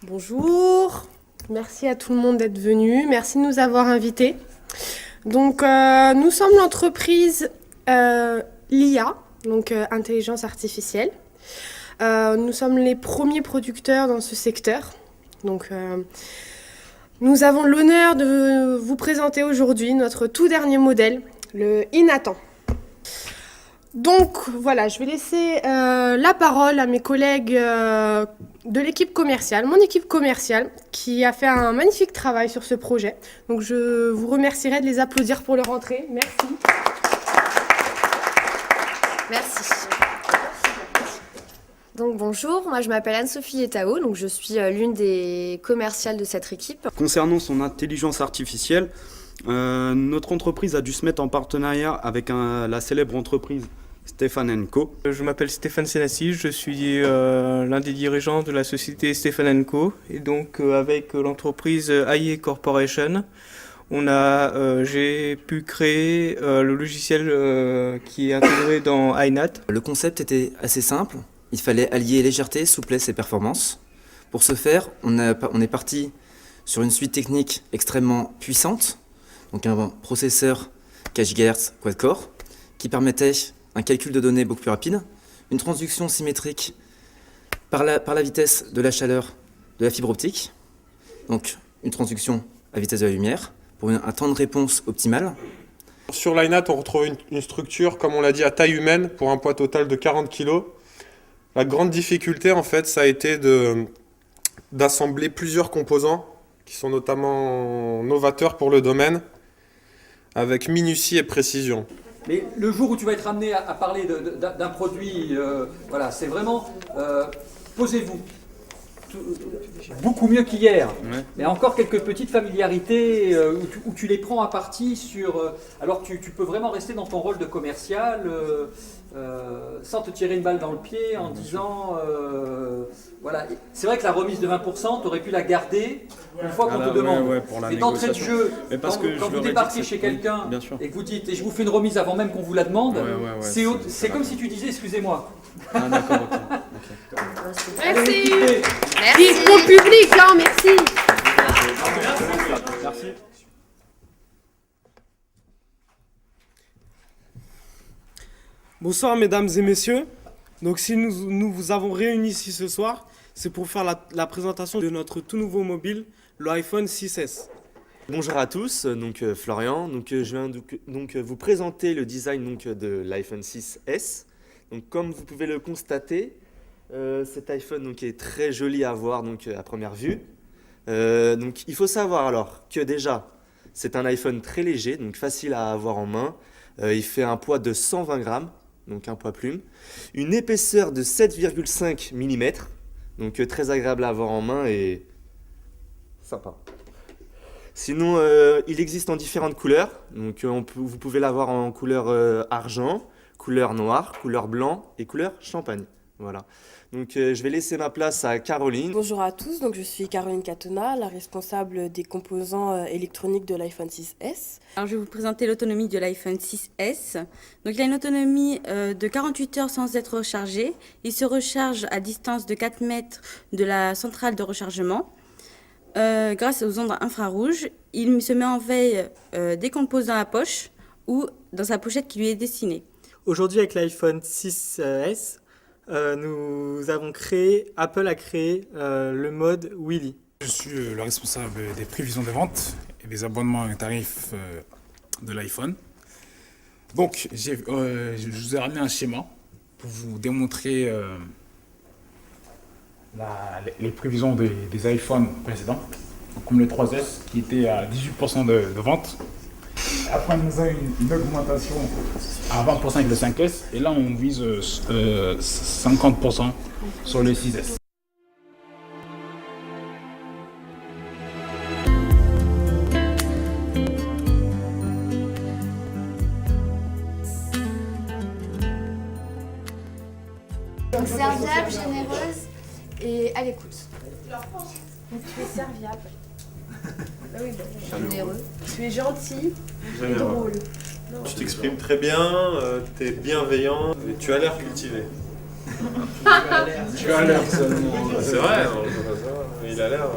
Bonjour, merci à tout le monde d'être venu, merci de nous avoir invités. Donc nous sommes l'entreprise LIA, donc intelligence artificielle. Nous sommes les premiers producteurs dans ce secteur. Donc nous avons l'honneur de vous présenter aujourd'hui notre tout dernier modèle, le Inatan. Donc voilà, je vais laisser la parole à mes collègues de l'équipe commerciale, mon équipe commerciale, qui a fait un magnifique travail sur ce projet. Donc je vous remercierai de les applaudir pour leur entrée. Merci. Merci. Donc bonjour, moi je m'appelle Anne-Sophie Etao, donc je suis l'une des commerciales de cette équipe. Concernant son intelligence artificielle, notre entreprise a dû se mettre en partenariat avec la célèbre entreprise Stéphane & Co. Je m'appelle Stéphane Senassi, je suis l'un des dirigeants de la société Stéphane & Co. Et donc avec l'entreprise AI Corporation, j'ai pu créer le logiciel qui est intégré dans iNat. Le concept était assez simple, il fallait allier légèreté, souplesse et performance. Pour ce faire, on est parti sur une suite technique extrêmement puissante, donc un processeur 4 GHz quad-core qui permettait un calcul de données beaucoup plus rapide, une transduction symétrique par la vitesse de la chaleur de la fibre optique, donc une transduction à vitesse de la lumière, pour un temps de réponse optimal. Sur l'INAT, on retrouve une structure, comme on l'a dit, à taille humaine, pour un poids total de 40 kg. La grande difficulté, en fait, ça a été d'assembler plusieurs composants, qui sont notamment novateurs pour le domaine, avec minutie et précision. Mais le jour où tu vas être amené à parler d'un produit, voilà, c'est vraiment, posez-vous. Beaucoup mieux qu'hier, ouais. Mais encore quelques petites familiarités où tu les prends à partie sur... alors tu peux vraiment rester dans ton rôle de commercial sans te tirer une balle dans le pied en disant... voilà. C'est vrai que la remise de 20%, tu aurais pu la garder une fois qu'on te demande. Et d'entrée de jeu, quand vous débarquez chez quelqu'un et que vous dites « et je vous fais une remise avant même qu'on vous la demande c'est comme si tu disais « excusez-moi ». Ah d'accord, ok. Merci. Merci. Pour le public, hein, merci. Merci. Bonsoir mesdames et messieurs. Donc si nous vous avons réunis ici ce soir, c'est pour faire la présentation de notre tout nouveau mobile, le iPhone 6S. Bonjour à tous, donc Florian. Donc je viens donc vous présenter le design de l'iPhone 6S. Donc comme vous pouvez le constater, cet iPhone est très joli à voir à première vue. Donc il faut savoir alors que déjà c'est un iPhone très léger, donc facile à avoir en main. Il fait un poids de 120 grammes, donc un poids plume. Une épaisseur de 7,5 mm, donc très agréable à avoir en main et sympa. Sinon il existe en différentes couleurs, donc vous pouvez l'avoir en couleur argent, couleur noire, couleur blanc et couleur champagne. Voilà. Donc je vais laisser ma place à Caroline. Bonjour à tous, donc je suis Caroline Catona, la responsable des composants électroniques de l'iPhone 6S. Alors je vais vous présenter l'autonomie de l'iPhone 6S. Donc il a une autonomie de 48 heures sans être rechargé. Il se recharge à distance de 4 mètres de la centrale de rechargement. Grâce aux ondes infrarouges, il se met en veille dès qu'on le pose dans la poche ou dans sa pochette qui lui est destinée. Aujourd'hui avec l'iPhone 6S, Apple a créé le mode Willy. Je suis le responsable des prévisions de vente et des abonnements et tarifs de l'iPhone. Donc, je vous ai ramené un schéma pour vous démontrer les prévisions des iPhones précédents, comme le 3S qui était à 18% de vente. Après, nous avons une augmentation à 20% avec le 5S et là, on vise 50% sur le 6S. Donc serviable, généreuse et à l'écoute. Donc tu es serviable. Ah oui, généreux. Tu es gentil et Généreux. drôle. Tu t'exprimes très bien, tu es bienveillant et tu as l'air cultivé. Tu as l'air seulement. C'est vrai, il il a l'air.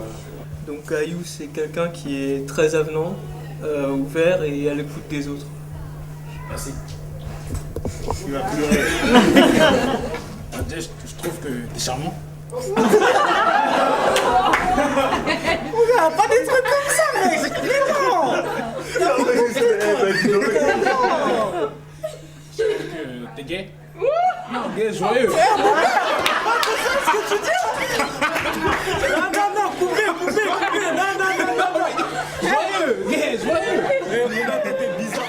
Donc Ayou, c'est quelqu'un qui est très avenant, ouvert et à l'écoute des autres. Merci. Il va pleurer. Je trouve que t'es charmant. Pas des trucs comme ça, mec. T'es gay? Non, gay, joyeux. Ce que tu dis? Non, coupez. Non. Joyeux, gay, joyeux. Mon gars, t'étais bizarre.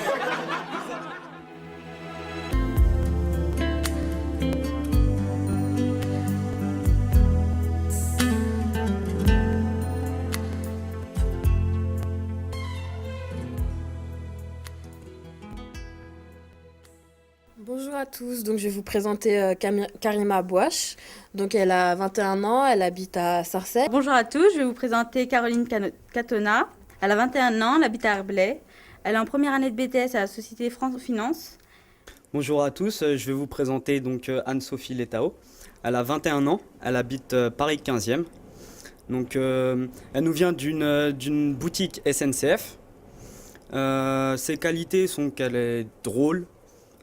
Bonjour à tous, donc je vais vous présenter Karima Bouache. Donc elle a 21 ans, elle habite à Sarcelles. Bonjour à tous, je vais vous présenter Caroline Catona. Elle a 21 ans, elle habite à Herblay. Elle est en première année de BTS à la société France Finance. Bonjour à tous, je vais vous présenter donc Anne-Sophie Letao. Elle a 21 ans, elle habite Paris 15e. Donc elle nous vient d'une boutique SNCF. Ses qualités sont qu'elle est drôle,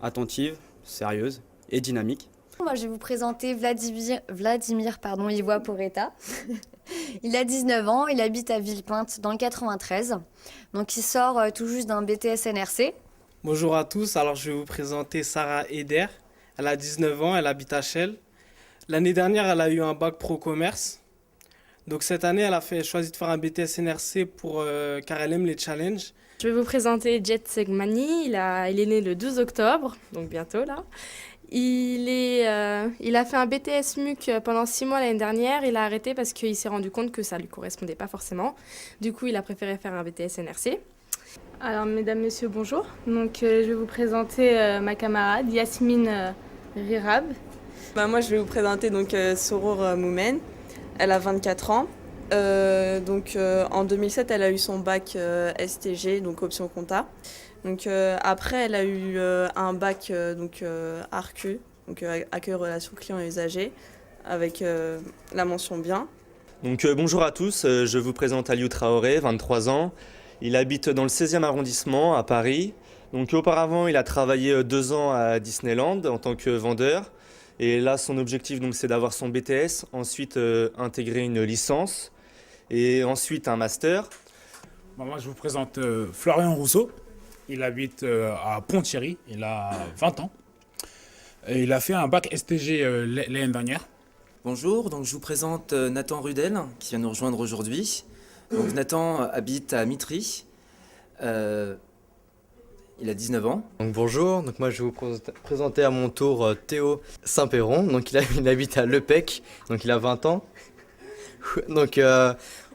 attentive, sérieuse et dynamique. Moi, je vais vous présenter Vladimir Ivoire Porreta. Il a 19 ans, il habite à Villepinte dans le 93. Donc il sort tout juste d'un BTS NRC. Bonjour à tous, alors je vais vous présenter Sarah Eder. Elle a 19 ans, elle habite à Chelles. L'année dernière, elle a eu un bac pro commerce. Donc cette année, elle a choisi de faire un BTS NRC car elle aime les challenges. Je vais vous présenter Jet Segmani, il est né le 12 octobre, donc bientôt là. Il a fait un BTS MUC pendant 6 mois l'année dernière, il a arrêté parce qu'il s'est rendu compte que ça ne lui correspondait pas forcément. Du coup, il a préféré faire un BTS NRC. Alors, mesdames, messieurs, bonjour. Donc, je vais vous présenter ma camarade Yasmine Rirab. Moi, je vais vous présenter donc Soror Moumen. Elle a 24 ans. En 2007, elle a eu son bac STG, donc option compta. Donc après, elle a eu un bac ARCU, donc accueil, relations clients et usagers, avec la mention bien. Donc bonjour à tous, je vous présente Aliou Traoré, 23 ans. Il habite dans le 16e arrondissement à Paris. Donc auparavant, il a travaillé 2 ans à Disneyland en tant que vendeur. Et là, son objectif donc, c'est d'avoir son BTS, ensuite intégrer une licence et ensuite un master. Moi, je vous présente Florian Rousseau. Il habite à Pont-Thierry, il a 20 ans. Et il a fait un bac STG l'année dernière. Bonjour, donc je vous présente Nathan Rudel qui vient nous rejoindre aujourd'hui. Donc Nathan habite à Mitry. Il a 19 ans. Donc bonjour, donc moi je vais vous présenter à mon tour Théo Saint-Péron. Donc il habite à Lepec, donc il a 20 ans. Donc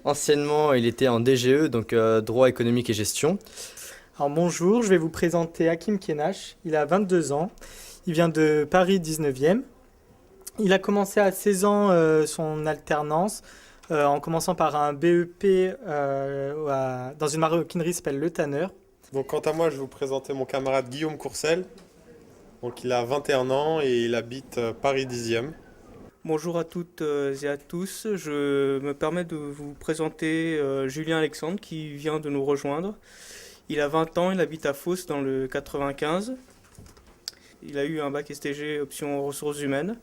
anciennement il était en DGE, donc droit économique et gestion. Alors bonjour, je vais vous présenter Hakim Kenache. Il a 22 ans, il vient de Paris 19e. Il a commencé à 16 ans son alternance en commençant par un BEP dans une maroquinerie qui s'appelle Le Tanner. Donc quant à moi, je vais vous présenter mon camarade Guillaume Courcel. Donc il a 21 ans et il habite Paris 10e. Bonjour à toutes et à tous, je me permets de vous présenter Julien Alexandre qui vient de nous rejoindre. Il a 20 ans, il habite à Fos dans le 95. Il a eu un bac STG option ressources humaines.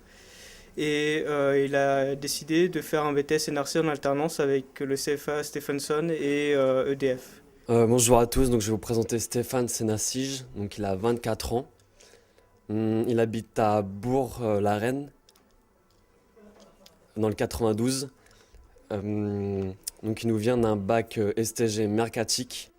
Et il a décidé de faire un BTS NRC en alternance avec le CFA Stephenson et EDF. Bonjour à tous, donc je vais vous présenter Stéphane Sénassige, donc il a 24 ans. Il habite à Bourg-la-Reine, dans le 92. Donc il nous vient d'un bac STG mercatique.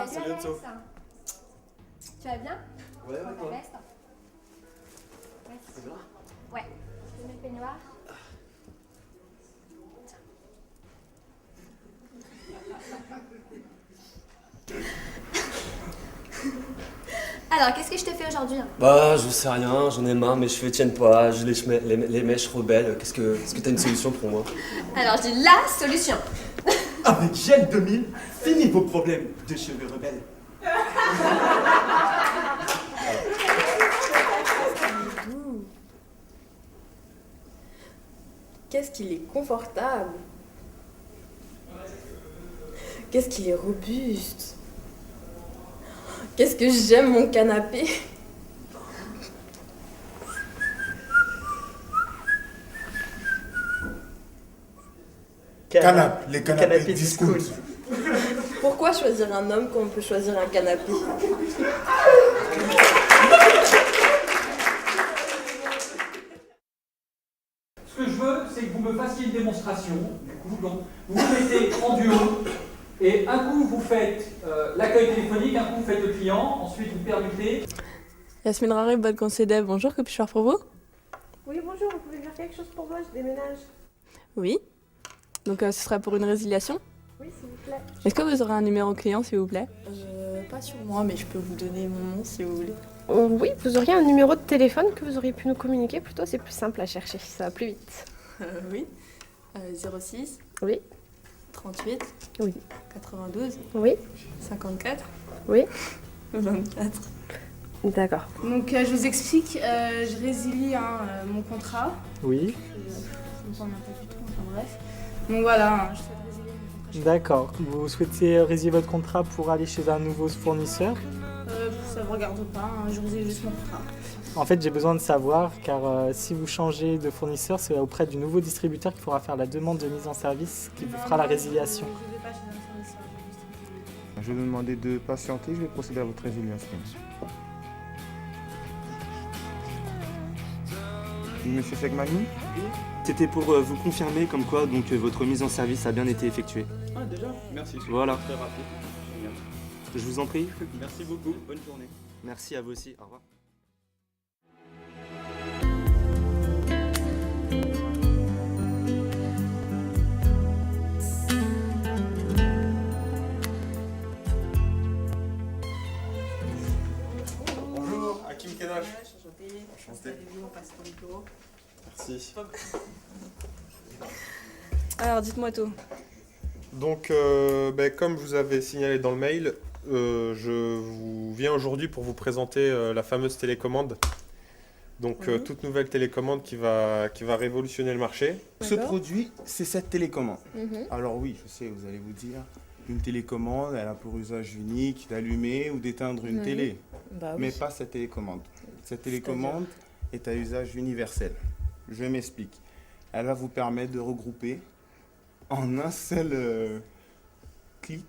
Salut Alex. Tu vas bien? Ouais, Prends ta ouais. veste. Ça va? Ouais. Tu mets le peignoir? Alors, qu'est-ce que je te fais aujourd'hui? Bah, je sais rien, j'en ai marre, mes cheveux tiennent pas, j'ai les mèches rebelles. Est-ce que t'as une solution pour moi? Alors, je dis la solution. Avec Gel 2000, fini vos problèmes de cheveux rebelles. Qu'est-ce qu'il est confortable. Qu'est-ce qu'il est robuste. Qu'est-ce que j'aime mon canapé. Canap, les canapés discount. Pourquoi choisir un homme quand on peut choisir un canapé? Ce que je veux, c'est que vous me fassiez une démonstration. Du coup, donc, vous vous mettez en duo et un coup vous faites l'accueil téléphonique, un coup vous faites le client, ensuite vous permutez. Yasmine Raré, bonne conseil dev, bonjour, que puis-je faire pour vous? Oui, bonjour, vous pouvez faire quelque chose pour moi, je déménage. Oui. Donc ce sera pour une résiliation? Oui, s'il vous plaît. Est-ce que vous aurez un numéro client, s'il vous plaît? Pas sur moi, mais je peux vous donner mon nom si vous voulez. Oui, vous auriez un numéro de téléphone que vous auriez pu nous communiquer plutôt, c'est plus simple à chercher, ça va plus vite. Oui. 06. Oui. 38. Oui. 92. Oui. 54. Oui. 24. D'accord. Donc je vous explique, je résilie mon contrat. Oui. Ça me convient pas du tout, enfin bref. Donc voilà, je souhaite résilier mon contrat. D'accord. Vous souhaitez résilier votre contrat pour aller chez un nouveau fournisseur? Ça ne me regarde pas, je résilie juste mon contrat. En fait, j'ai besoin de savoir, car si vous changez de fournisseur, c'est auprès du nouveau distributeur qu'il faudra faire la demande de mise en service qui vous fera la résiliation. Je vais pas chez un fournisseur. Je vais vous demander de patienter, je vais procéder à votre résiliation. Monsieur Segmani? C'était pour vous confirmer comme quoi donc votre mise en service a bien été effectuée. Ah déjà, merci. Voilà. Très rapide. Je vous en prie. Merci beaucoup, bonne journée. Merci à vous aussi, au revoir. Bonjour, Hakim Kenash. Enchanté. Enchanté. On passe pour le bureau. Merci. Alors, dites-moi tout. Donc, comme je vous avais signalé dans le mail, je vous viens aujourd'hui pour vous présenter la fameuse télécommande. Donc, toute nouvelle télécommande qui va révolutionner le marché. Ce produit, c'est cette télécommande. Mhm. Alors oui, je sais, vous allez vous dire, une télécommande, elle a pour usage unique d'allumer ou d'éteindre une Oui. télé. Bah oui. Mais pas cette télécommande. Cette télécommande est à usage universel. Je m'explique. Elle va vous permettre de regrouper en un seul clic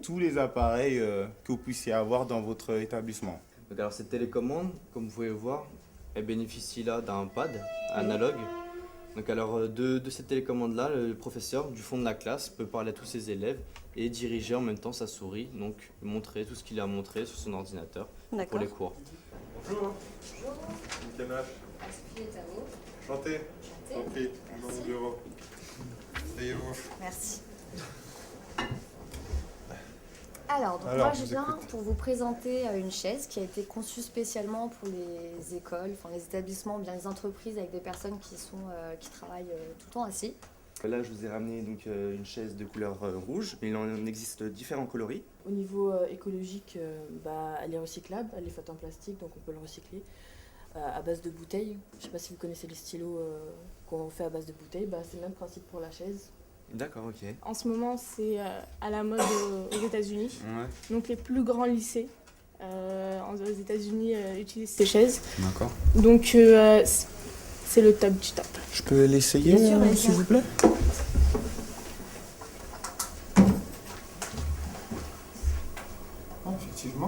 tous les appareils que vous puissiez avoir dans votre établissement. Donc alors cette télécommande, comme vous pouvez le voir, elle bénéficie là d'un pad analogue. Donc alors de cette télécommande là, le professeur du fond de la classe peut parler à tous ses élèves et diriger en même temps sa souris, donc montrer tout ce qu'il a montré sur son ordinateur pour les cours. Bonjour. Bonjour. Kenash. Enchanté. Enchanté. Dans mon bureau. Asseyez-vous. Merci. Alors, Alors, moi je je vous viens écoute. pour vous présenter une chaise qui a été conçue spécialement pour les écoles, enfin les établissements, bien les entreprises avec des personnes qui travaillent tout le temps assis. Là, je vous ai ramené donc une chaise de couleur rouge, mais il en existe différents coloris. Au niveau écologique, elle est recyclable, elle est faite en plastique, donc on peut le recycler. À base de bouteilles, je ne sais pas si vous connaissez les stylos qu'on fait à base de bouteilles, c'est le même principe pour la chaise. D'accord, ok. En ce moment, c'est à la mode aux États-Unis. Ouais. Donc les plus grands lycées aux États-Unis utilisent ces chaises. D'accord. Donc c'est le top du top. Je peux l'essayer, Bien sûr, bien s'il sûr. vous plaît? Effectivement.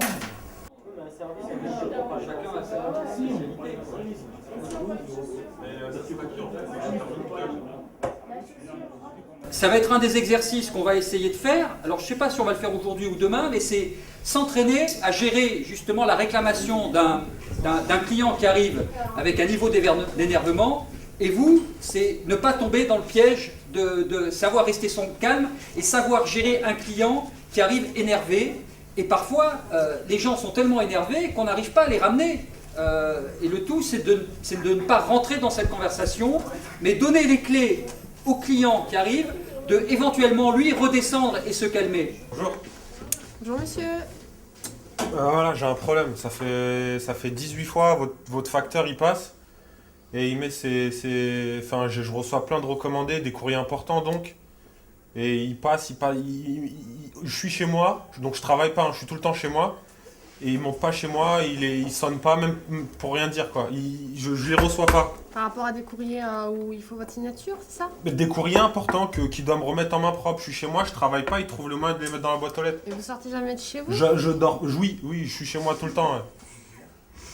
Ça va être un des exercices qu'on va essayer de faire. Alors je ne sais pas si on va le faire aujourd'hui ou demain, mais c'est s'entraîner à gérer justement la réclamation d'un client qui arrive avec un niveau d'énervement. Et vous, c'est ne pas tomber dans le piège de savoir rester son calme et savoir gérer un client qui arrive énervé Et parfois, les gens sont tellement énervés qu'on n'arrive pas à les ramener. Et le tout, c'est de ne pas rentrer dans cette conversation, mais donner les clés au client qui arrive, de éventuellement lui redescendre et se calmer. Bonjour. Bonjour monsieur. Voilà, j'ai un problème. Ça fait 18 fois, votre facteur il passe. Et il met Enfin, je reçois plein de recommandés, des courriers importants donc. Et il passe. Je suis chez moi, donc je travaille pas, hein, je suis tout le temps chez moi. Et il monte pas chez moi, il sonne pas, même pour rien dire quoi. Je les reçois pas. Par rapport à des courriers où il faut votre signature, c'est ça? Des courriers importants qui doivent me remettre en main propre. Je suis chez moi, je travaille pas, ils trouvent le moyen de les mettre dans la boîte aux lettres. Et vous sortez jamais de chez vous? Je dors. Oui, je suis chez moi tout le temps.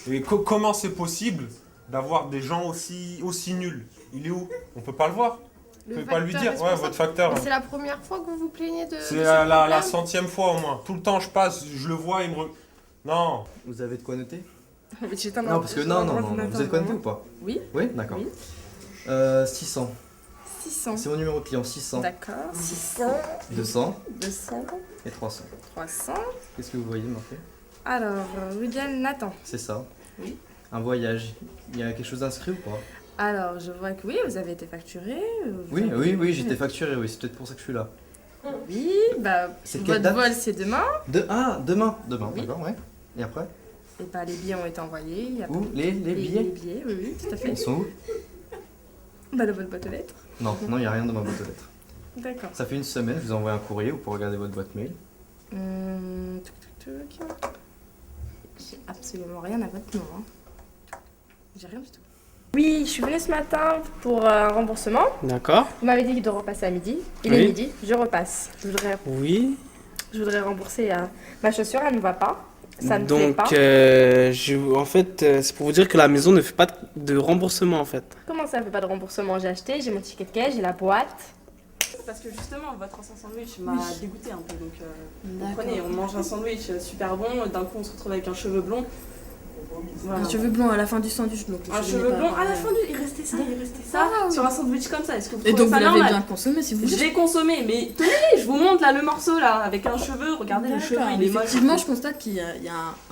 Ouais. Et comment c'est possible d'avoir des gens aussi nuls? Il est où? On peut pas le voir. Vous pouvez pas lui dire, ouais, votre facteur. C'est la première fois que vous vous plaignez de. C'est la 100e fois au moins. Tout le temps, je passe, je le vois, il me. Non. Vous avez de quoi noter? Non, parce que non, vous êtes connecté ou pas? Oui. Oui, d'accord. Oui. 600. 600. C'est mon numéro de client, 600. D'accord. 600. 200. 200. Et 300. 300. Qu'est-ce que vous voyez marqué? Alors, Rudiel Nathan. C'est ça. Oui. Un voyage. Il y a quelque chose d'inscrit ou pas? Alors, je vois que oui, vous avez été facturé. Oui, j'étais facturé, oui, c'est peut-être pour ça que je suis là. Oui, bah, C'est quelle votre date? vol c'est demain. Demain, Oui. d'accord, ouais. Et après? Et bah, les billets ont été envoyés. Il y a Où? pas- Les billets? Les billets, oui, tout à fait. Ils sont où? Bah, dans votre boîte aux lettres. Non, il n'y a rien dans ma boîte aux lettres. D'accord. Ça fait une semaine, je vous ai envoyé un courrier, vous pouvez regarder votre boîte mail. J'ai absolument rien à votre nom. Hein. J'ai rien du tout. Oui, je suis venue ce matin pour un remboursement. D'accord. Vous m'avez dit de repasser à midi. Il Oui. est midi, je repasse. Oui. Je voudrais rembourser ma chaussure, elle ne va pas. Ça ne plaît Donc, pas. en fait, c'est pour vous dire que la maison ne fait pas de remboursement, en fait. Comment ça, ne fait pas de remboursement? J'ai acheté, j'ai mon ticket de caisse, j'ai la boîte. Parce que justement, votre ancien sandwich m'a dégoûté un peu. Donc, vous comprenez, on mange un sandwich super bon, d'un coup on se retrouve avec un cheveu blond. Voilà. Un cheveu blond à la fin du sandwich. Donc Un cheveu blond à la fin du. Il restait ça, sur un sandwich comme ça. Est-ce que vous Et trouvez donc vous ça l'avez normal? bien consommé si vous Je voulez. l'ai consommé, mais tenez, je vous montre là le morceau là, avec un cheveu. Regardez le cheveu, il est moche. Effectivement, je constate qu'il y a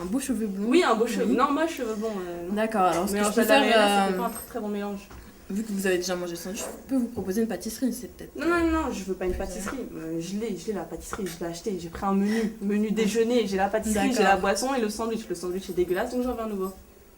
un beau cheveu blond. Oui, un beau cheveu. Oui. Non, moi cheveu blond. D'accord, alors ce que je Mélange peux pas faire, c'est pas un très bon mélange. vu que vous avez déjà mangé le sandwich, je peux vous proposer une pâtisserie, c'est peut-être. Non, je veux pas une pâtisserie. Je l'ai la pâtisserie, je l'ai acheté. J'ai pris un menu déjeuner, j'ai la pâtisserie, j'ai la D'accord. boisson et le sandwich. Le sandwich est dégueulasse, donc j'en veux un nouveau.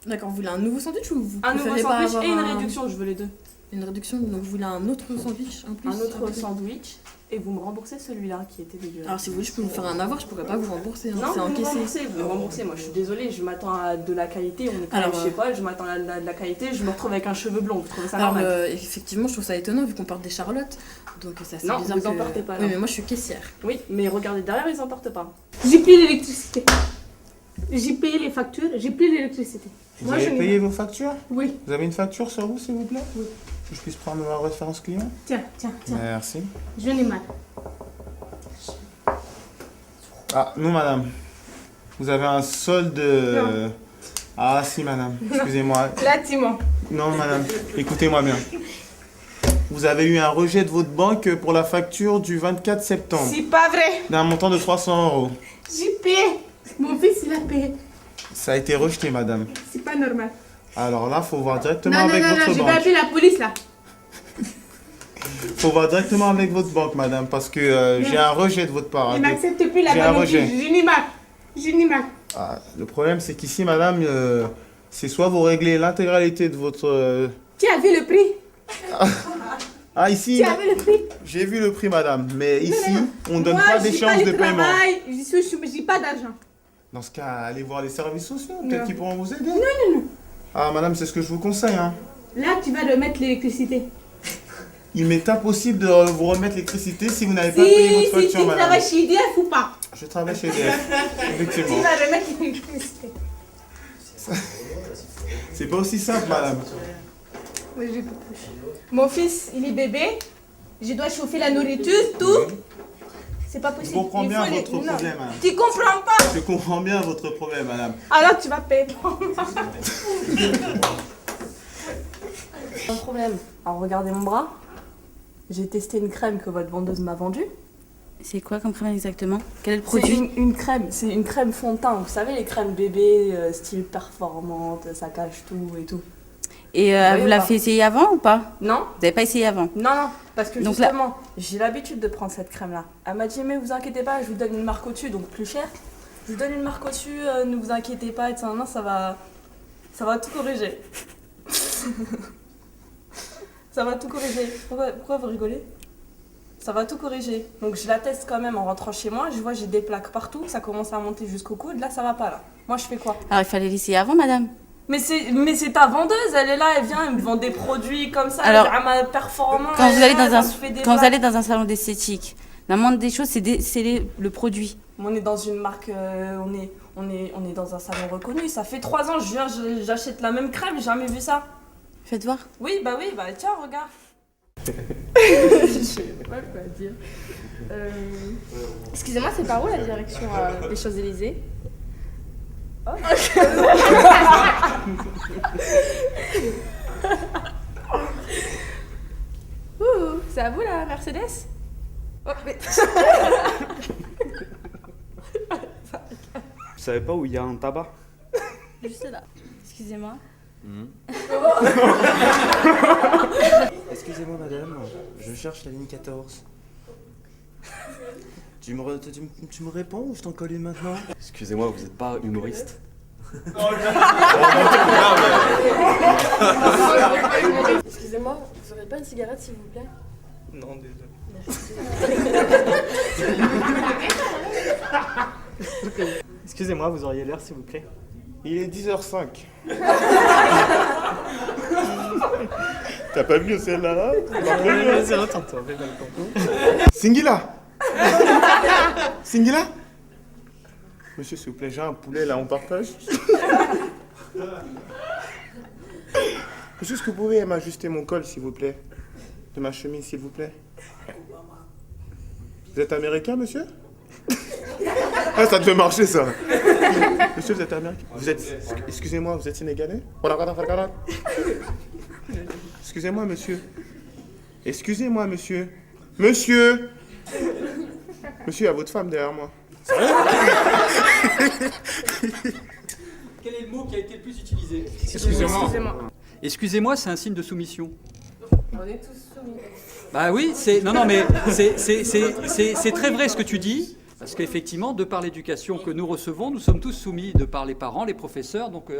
D'accord, vous voulez un nouveau sandwich ou vous Un nouveau préférez pas sandwich avoir et une un- réduction, je veux les deux. Une réduction, donc vous voulez un autre sandwich en plus? Un autre après sandwich et vous me remboursez celui-là qui était dégueulasse. Alors si vous voulez, je peux vous faire un avoir, je pourrais pas vous rembourser, hein, Non, c'est vous me encaissé. remboursez, vous me remboursez. Moi, je suis désolée, je m'attends à de la qualité. On est quand Alors, même chez Paul, je m'attends à de la qualité. Je me retrouve avec un cheveu blond. Vous trouvez ça Alors normal? effectivement, je trouve ça étonnant vu qu'on porte des charlottes, donc c'est assez Non, bizarre vous en que- portez pas, Oui, là. mais moi je suis caissière. Oui, mais regardez derrière, ils en portent pas. J'ai payé l'électricité. J'ai payé les factures, j'ai payé l'électricité. Vous Moi, avez je n'ai payé pas. vos factures? Oui. Vous avez une facture sur vous, s'il vous plaît? Oui. Que je puisse prendre ma référence client? Tiens. Merci. Je n'ai mal. Ah, non, madame. Vous avez un solde. Non. Ah, si, madame. Excusez-moi. Là, Timon. Non, madame. Écoutez-moi bien. Vous avez eu un rejet de votre banque pour la facture du 24 septembre. C'est pas vrai. D'un montant de 300 €. J'ai payé. Mon fils, il a payé. Ça a été rejeté, madame. C'est pas normal. Alors là, faut voir directement Non, avec votre je vais banque. appeler la police là. Faut voir directement avec votre banque, madame, parce que j'ai un rejet de votre part. Il n'accepte plus la J'ai un banque. rejet. Je n'ai mal. Je n'ai mal. Ah, le problème, c'est qu'ici, madame, c'est soit vous réglez l'intégralité de votre... Tu as vu le prix? Ah, ici, Tu as vu le prix? j'ai vu le prix, madame, mais ici, on ne donne Moi, pas j'ai d'échéance de le paiement. travail, j'ai pas d'argent. Dans ce cas, allez voir les services sociaux, Non. peut-être qu'ils pourront vous aider. Non. Ah, madame, c'est ce que je vous conseille, hein. Là, tu vas remettre l'électricité. Il m'est impossible de vous remettre l'électricité si vous n'avez pas payé votre Si facture, tu madame. travailles chez IDF ou pas? Je travaille chez EDF, effectivement. Tu vas remettre l'électricité. C'est pas aussi simple, madame. Oui, j'ai compris. Mon fils, il est bébé. Je dois chauffer la nourriture, tout. C'est pas Je possible. comprends Il bien faut les- votre non. problème, madame. Tu comprends pas? Je comprends bien votre problème, madame. Alors tu vas payer. Pas de problème. Alors regardez mon bras. J'ai testé une crème que votre vendeuse m'a vendue. C'est quoi comme crème exactement? Quel est le C'est produit? une crème, c'est une crème fond de teint. Vous savez, les crèmes bébé, style performante, ça cache tout et tout. Et voyez vous ou l'avez pas fait essayer avant ou pas? Non. Vous n'avez pas essayé avant? Non, parce que Donc là- justement, j'ai l'habitude de prendre cette crème-là. Elle m'a dit, mais vous inquiétez pas, je vous donne une marque au-dessus, donc plus cher. Je vous donne une marque au-dessus, ne vous inquiétez pas, et ça, non, ça va tout corriger. Ça va tout corriger. Pourquoi vous rigolez? Ça va tout corriger. Donc je la teste quand même en rentrant chez moi, je vois j'ai des plaques partout, ça commence à monter jusqu'au coude, là ça va pas là. Moi je fais quoi? Alors il fallait l'essayer avant, madame. Mais c'est ta vendeuse, elle est là, elle vient, elle me vend des produits comme ça, Alors, elle ma performance. Quand vous allez dans un, quand vous plaques. allez dans un salon d'esthétique, la moindre des choses, c'est le produit. On est dans une marque, on est dans un salon reconnu. Ça fait 3 ans, j'achète la même crème, j'ai jamais vu ça. Faites voir. Oui, bah tiens, regarde. Je sais pas quoi dire. Excusez-moi, c'est par où la direction des Champs-Élysées? Oh. Ouh, c'est à vous la Mercedes? Oh, mais... Vous savez pas où il y a un tabac? Juste là. Excusez-moi. Excusez-moi madame, je cherche la ligne 14. Tu me réponds ou je t'en colle une maintenant? Excusez-moi, vous n'êtes pas humoriste? Excusez-moi, vous aurez pas une cigarette s'il vous plaît? Non, désolé. Excusez-moi, vous auriez l'heure s'il vous plaît? Il est 10h05. T'as pas vu celle-là? Vas-y, attends-toi, fais pas le complot. Singila! Singila? Monsieur, s'il vous plaît, j'ai un poulet là, on partage? Monsieur, est-ce que vous pouvez m'ajuster mon col, s'il vous plaît? De ma chemise, s'il vous plaît? Vous êtes américain, monsieur? Ah, ça devait marcher, ça! Monsieur, vous êtes américain? Vous êtes... Excusez-moi, vous êtes sénégalais? Excusez-moi, monsieur. Excusez-moi, monsieur. Monsieur! Monsieur, il y a votre femme derrière moi. Quel est le mot qui a été le plus utilisé? Excusez-moi. Excusez-moi, c'est un signe de soumission. On est tous soumis. Bah oui, non mais c'est très vrai ce que tu dis, parce qu'effectivement, de par l'éducation que nous recevons, nous sommes tous soumis de par les parents, les professeurs, donc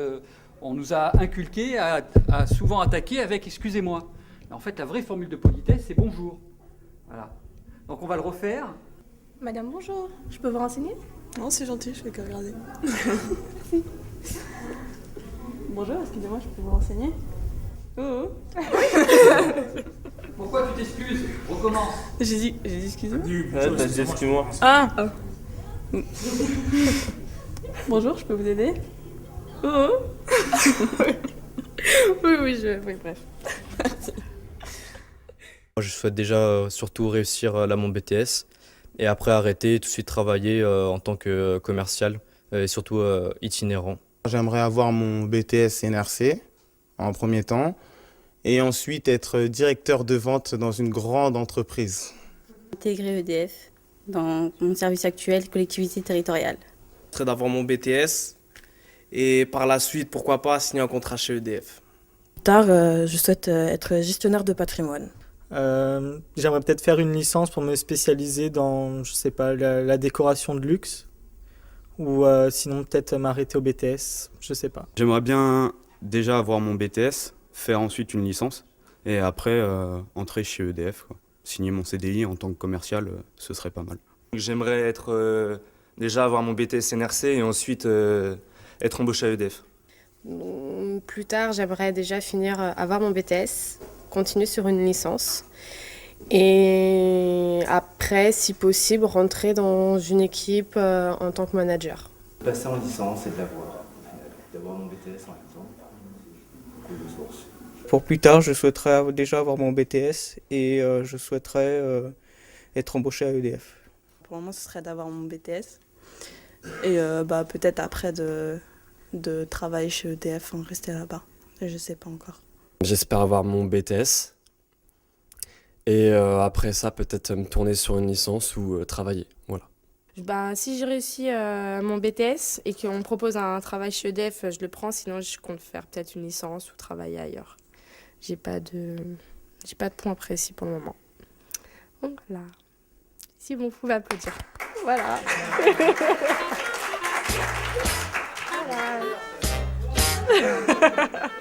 on nous a inculqué à souvent attaquer avec excusez-moi. En fait, la vraie formule de politesse, c'est bonjour. Voilà. Donc on va le refaire. Madame, bonjour. Je peux vous renseigner? Non, c'est gentil, je fais que regarder. Merci. Bonjour, excusez-moi, je peux vous renseigner? Oh. Pourquoi tu t'excuses? Recommence. J'ai dit excusez-moi. Ouais, t'as dit excuse-moi. Ah. Bonjour, je peux vous aider? Oh. Oui, bref. Merci. Moi, je souhaite déjà surtout réussir là mon BTS et après arrêter et tout de suite travailler en tant que commercial et surtout itinérant. J'aimerais avoir mon BTS NRC en premier temps et ensuite être directeur de vente dans une grande entreprise. Intégrer EDF dans mon service actuel, collectivité territoriale. Ce serait d'avoir mon BTS et par la suite, pourquoi pas, signer un contrat chez EDF. Plus tard, je souhaite être gestionnaire de patrimoine. J'aimerais peut-être faire une licence pour me spécialiser dans, je sais pas, la décoration de luxe. Ou sinon peut-être m'arrêter au BTS, je sais pas. J'aimerais bien déjà avoir mon BTS, faire ensuite une licence et après entrer chez EDF, quoi. Signer mon CDI en tant que commercial, ce serait pas mal. J'aimerais être déjà avoir mon BTS NRC et ensuite être embauché à EDF. Plus tard, j'aimerais déjà avoir mon BTS, continuer sur une licence. Et après, si possible, rentrer dans une équipe en tant que manager. Passer en licence et d'avoir mon BTS en même temps. De source. Pour plus tard, je souhaiterais déjà avoir mon BTS et je souhaiterais être embauché à EDF. Pour le moment, ce serait d'avoir mon BTS. Et peut-être après de travailler chez EDF, rester là-bas. Je sais pas encore. J'espère avoir mon BTS Et après ça, peut-être me tourner sur une licence ou travailler. Voilà. Si j'ai réussi mon BTS et qu'on me propose un travail chez EDF, je le prends. Sinon, je compte faire peut-être une licence ou travailler ailleurs. J'ai pas de point précis pour le moment. Donc voilà. Si vous pouvez applaudir. Voilà. Voilà.